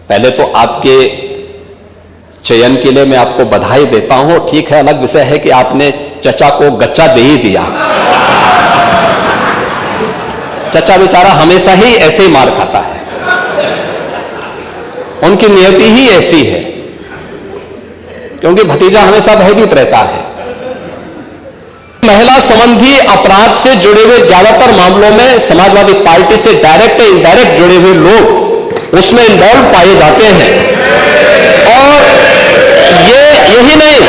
पहले तो आपके चयन के लिए मैं आपको बधाई देता हूं। ठीक है, अलग विषय है कि आपने चचा को गच्चा दे ही दिया। चचा बेचारा हमेशा ही ऐसे ही मार खाता है, उनकी नियति ही ऐसी है, क्योंकि भतीजा हमेशा भयभीत रहता है। महिला संबंधी अपराध से जुड़े हुए ज्यादातर मामलों में समाजवादी पार्टी से डायरेक्ट या इनडायरेक्ट जुड़े हुए लोग उसमें इन्वॉल्व पाए जाते हैं। और यही नहीं,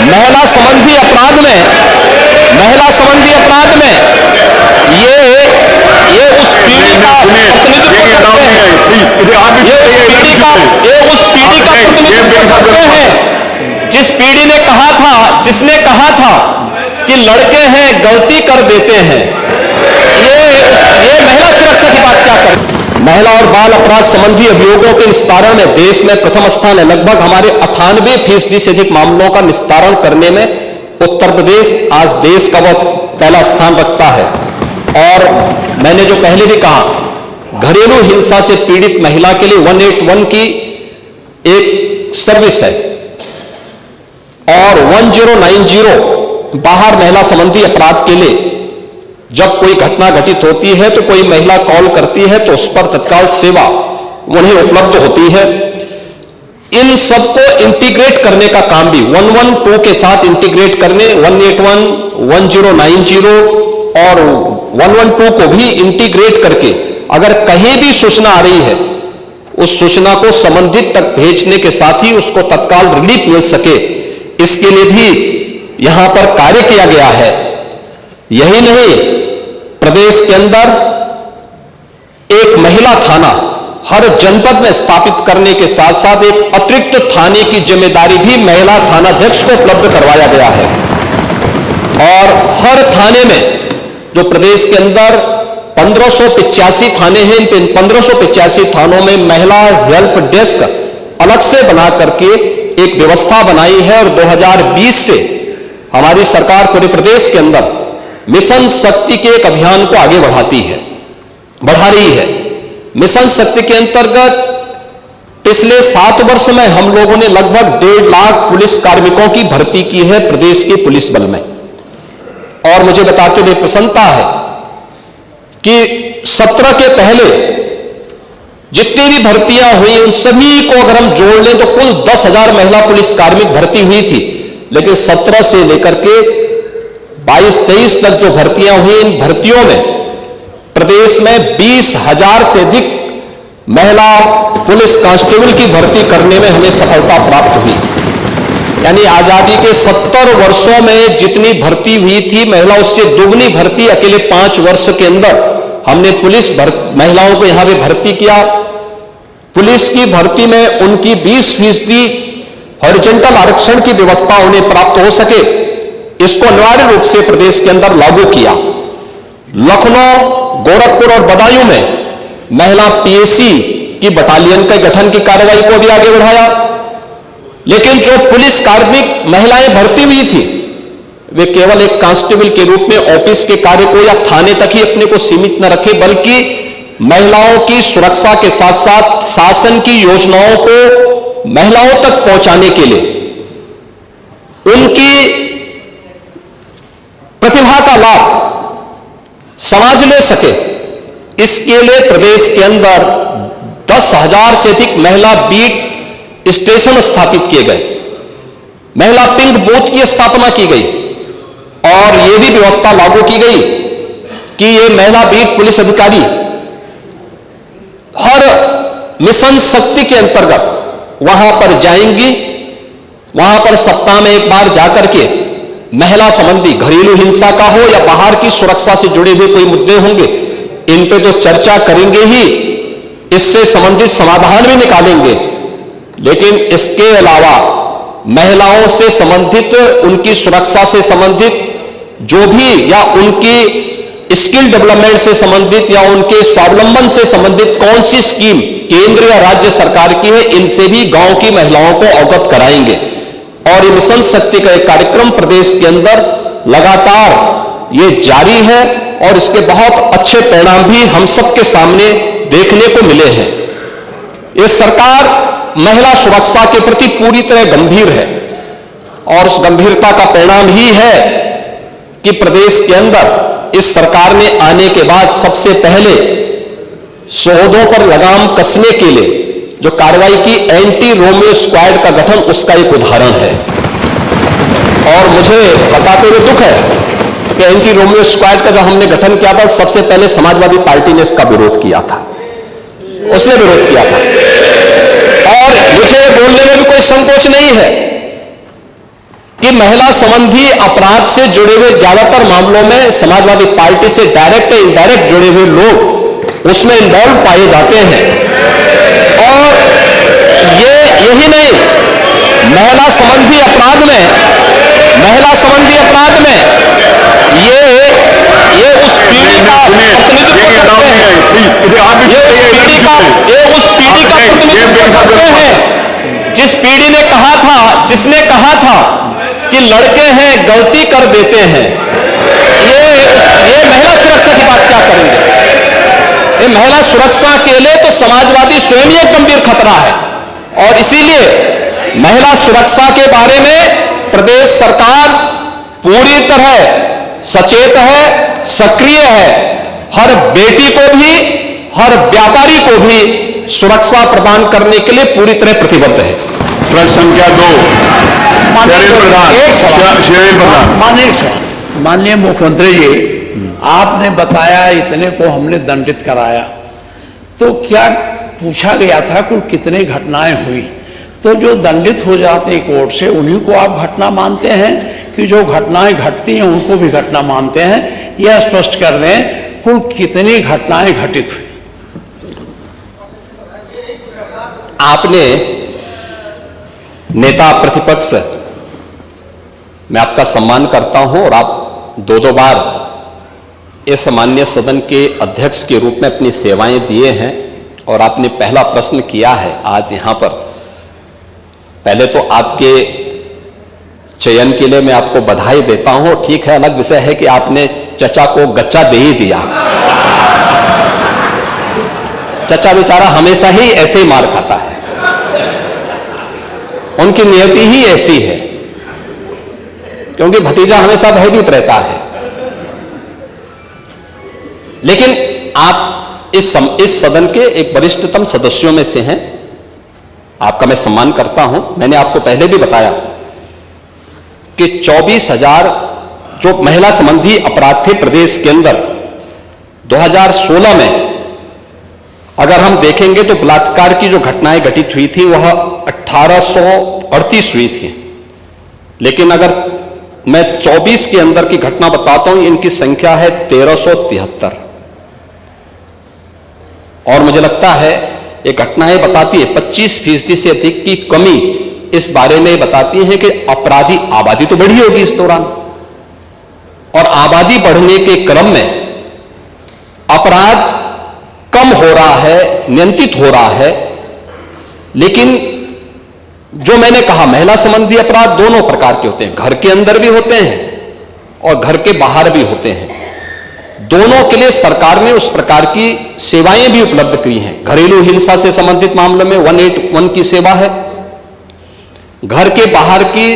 महिला संबंधी अपराध में ये उस पीढ़ी का प्रतिनिधित्व करते हैं, ये उस पीढ़ी का प्रतिनिधित्व करते हैं जिस पीढ़ी ने जिसने कहा था कि लड़के हैं गलती कर देते हैं। ये महिला सुरक्षा की बात क्या करें। महिला और बाल अपराध संबंधी अभियोगों के निस्तारण में देश में प्रथम स्थान है। लगभग हमारे 98% से अधिक मामलों का निस्तारण करने में उत्तर प्रदेश आज देश का वह पहला स्थान रखता है। और मैंने जो पहले भी कहा, घरेलू हिंसा से पीड़ित महिला के लिए 181 की एक सर्विस है और 1090 बाहर महिला संबंधी अपराध के लिए जब कोई घटना घटित होती है तो कोई महिला कॉल करती है तो उस पर तत्काल सेवा उन्हें उपलब्ध होती है। इन सबको इंटीग्रेट करने का काम भी 112 के साथ इंटीग्रेट करने, 181, 1090 और 112 को भी इंटीग्रेट करके अगर कहीं भी सूचना आ रही है उस सूचना को संबंधित तक भेजने के साथ ही उसको तत्काल रिलीफ मिल सके, इसके लिए भी यहां पर कार्य किया गया है। यही नहीं, प्रदेश के अंदर एक महिला थाना हर जनपद में स्थापित करने के साथ साथ एक अतिरिक्त थाने की जिम्मेदारी भी महिला थानाध्यक्ष को उपलब्ध करवाया गया है। और हर थाने में जो प्रदेश के अंदर 1585 थाने हैं, इन 1585 थानों में महिला हेल्प डेस्क अलग से बना करके एक व्यवस्था बनाई है। और 2020 से हमारी सरकार पूरे प्रदेश के अंदर मिशन शक्ति के एक अभियान को आगे बढ़ा रही है। मिशन शक्ति के अंतर्गत पिछले 7 वर्ष में हम लोगों ने लगभग 1.5 लाख पुलिस कार्मिकों की भर्ती की है प्रदेश के पुलिस बल में। और मुझे बताते हुए प्रसन्नता है कि 17 के पहले जितनी भी भर्तियां हुई उन सभी को अगर हम जोड़ लें तो कुल 10,000 महिला पुलिस कार्मिक भर्ती हुई थी। लेकिन 17 से लेकर के 22-23 तक जो भर्तियां हुई, इन भर्तियों में प्रदेश में 20,000 से अधिक महिला पुलिस कांस्टेबल की भर्ती करने में हमें सफलता प्राप्त हुई। यानी आजादी के 70 वर्षों में जितनी भर्ती हुई थी महिला, उससे दुगनी भर्ती अकेले 5 वर्ष के अंदर हमने पुलिस महिलाओं को यहां पे भर्ती किया। पुलिस की भर्ती में उनकी 20% हॉरिजॉन्टल आरक्षण की व्यवस्था उन्हें प्राप्त हो सके, इसको अनिवार्य रूप से प्रदेश के अंदर लागू किया। लखनऊ, गोरखपुर और बदायूं में महिला पीएसी की बटालियन के गठन की कार्रवाई को भी आगे बढ़ाया। लेकिन जो पुलिस कार्मिक महिलाएं भर्ती हुई थी वे केवल एक कांस्टेबल के रूप में ऑफिस के कार्य को या थाने तक ही अपने को सीमित न रखे, बल्कि महिलाओं की सुरक्षा के साथ साथ शासन की योजनाओं को महिलाओं तक पहुंचाने के लिए उनकी प्रतिभा का लाभ समाज ले सके, इसके लिए प्रदेश के अंदर 10,000 से अधिक महिला बीट स्टेशन स्थापित किए गए, महिला पिंक बूथ की स्थापना की गई और यह भी व्यवस्था लागू की गई कि ये महिला बीट पुलिस अधिकारी हर मिशन शक्ति के अंतर्गत वहां पर जाएंगी, वहां पर सप्ताह में एक बार जाकर के महिला संबंधी घरेलू हिंसा का हो या बाहर की सुरक्षा से जुड़े हुए कोई मुद्दे होंगे, इन पे तो चर्चा करेंगे ही, इससे संबंधित समाधान भी निकालेंगे। लेकिन इसके अलावा महिलाओं से संबंधित, उनकी सुरक्षा से संबंधित जो भी या उनकी स्किल डेवलपमेंट से संबंधित या उनके स्वावलंबन से संबंधित कौन सी स्कीम केंद्र या राज्य सरकार की है, इनसे भी गांव की महिलाओं को अवगत कराएंगे। और ये मिशन शक्ति का एक कार्यक्रम प्रदेश के अंदर लगातार ये जारी है और इसके बहुत अच्छे परिणाम भी हम सबके सामने देखने को मिले हैं। ये सरकार महिला सुरक्षा के प्रति पूरी तरह गंभीर है और उस गंभीरता का परिणाम ही है कि प्रदेश के अंदर इस सरकार ने आने के बाद सबसे पहले शोधों पर लगाम कसने के लिए जो कार्रवाई की एंटी रोमियो स्क्वाड का गठन, उसका एक उदाहरण है। और मुझे बताते हुए दुख है कि एंटी रोमियो स्क्वाड का जब हमने गठन किया था, सबसे पहले समाजवादी पार्टी ने इसका विरोध किया था, उसने विरोध किया था। और मुझे बोलने में भी कोई संकोच नहीं है कि महिला संबंधी अपराध से जुड़े हुए ज्यादातर मामलों में समाजवादी पार्टी से डायरेक्ट या इनडायरेक्ट जुड़े हुए लोग उसमें इन्वॉल्व पाए जाते हैं। और यही नहीं, महिला संबंधी अपराध में ये उस पीढ़ी का प्रतिनिधित्व करते हैं, ये उस पीढ़ी का प्रतिनिधित्व करते हैं जिस पीढ़ी ने कहा था, जिसने कहा था कि लड़के हैं गलती कर देते हैं। ये महिला सुरक्षा की बात क्या करेंगे? ये महिला सुरक्षा के लिए तो समाजवादी स्वयं ही एक गंभीर खतरा है। और इसीलिए महिला सुरक्षा के बारे में प्रदेश सरकार पूरी तरह सचेत है, सक्रिय है। हर बेटी को भी, हर व्यापारी को भी सुरक्षा प्रदान करने के लिए पूरी तरह प्रतिबद्ध है। प्रश्न संख्या 2, माननीय मुख्यमंत्री जी, आपने बताया इतने को हमने दंडित कराया, तो क्या पूछा गया था कुल कितने घटनाएं हुई? तो जो दंडित हो जाते हैं कोर्ट से, उन्हीं को आप घटना मानते हैं कि जो घटनाएं घटती हैं उनको भी घटना मानते हैं? यह स्पष्ट कर दें, कुल कितनी घटनाएं घटित हुई? आपने नेता प्रतिपक्ष, मैं आपका सम्मान करता हूं और आप दो बार इस माननीय सदन के अध्यक्ष के रूप में अपनी सेवाएं दिए हैं और आपने पहला प्रश्न किया है आज यहां पर। पहले तो आपके चयन के लिए मैं आपको बधाई देता हूं। ठीक है, अलग विषय है कि आपने चचा को गच्चा दे ही दिया। चचा बेचारा हमेशा ही ऐसे ही मार खाता है, उनकी नियति ही ऐसी है, क्योंकि भतीजा हमेशा भयभीत रहता है। लेकिन आप इस सदन के एक वरिष्ठतम सदस्यों में से हैं, आपका मैं सम्मान करता हूं। मैंने आपको पहले भी बताया कि 24,000 जो महिला संबंधी अपराध थे प्रदेश के अंदर 2016 में, अगर हम देखेंगे तो बलात्कार की जो घटनाएं घटित हुई थी वह 1838 हुई थी। लेकिन अगर मैं 24 के अंदर की घटना बताता हूं, इनकी संख्या है 1373। और मुझे लगता है ये घटनाएं बताती है 25% से अधिक की कमी इस बारे में बताती है कि अपराधी आबादी तो बढ़ी होगी इस दौरान, और आबादी बढ़ने के क्रम में अपराध कम हो रहा है, नियंत्रित हो रहा है। लेकिन जो मैंने कहा, महिला संबंधी अपराध दोनों प्रकार के होते हैं, घर के अंदर भी होते हैं और घर के बाहर भी होते हैं। दोनों के लिए सरकार ने उस प्रकार की सेवाएं भी उपलब्ध की हैं। घरेलू हिंसा से संबंधित मामलों में 181 की सेवा है। घर के बाहर की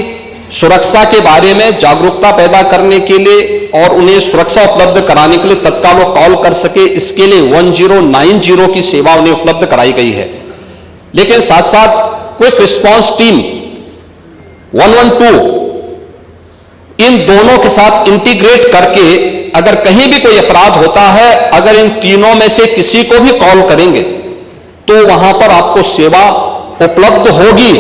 सुरक्षा के बारे में जागरूकता पैदा करने के लिए और उन्हें सुरक्षा उपलब्ध कराने के लिए तत्काल वो कॉल कर सके, इसके लिए 1090 की सेवा उन्हें उपलब्ध कराई गई है। लेकिन साथ साथ क्विक रिस्पांस टीम 112, इन दोनों के साथ इंटीग्रेट करके अगर कहीं भी कोई अपराध होता है, अगर इन तीनों में से किसी को भी कॉल करेंगे तो वहां पर आपको सेवा उपलब्ध होगी।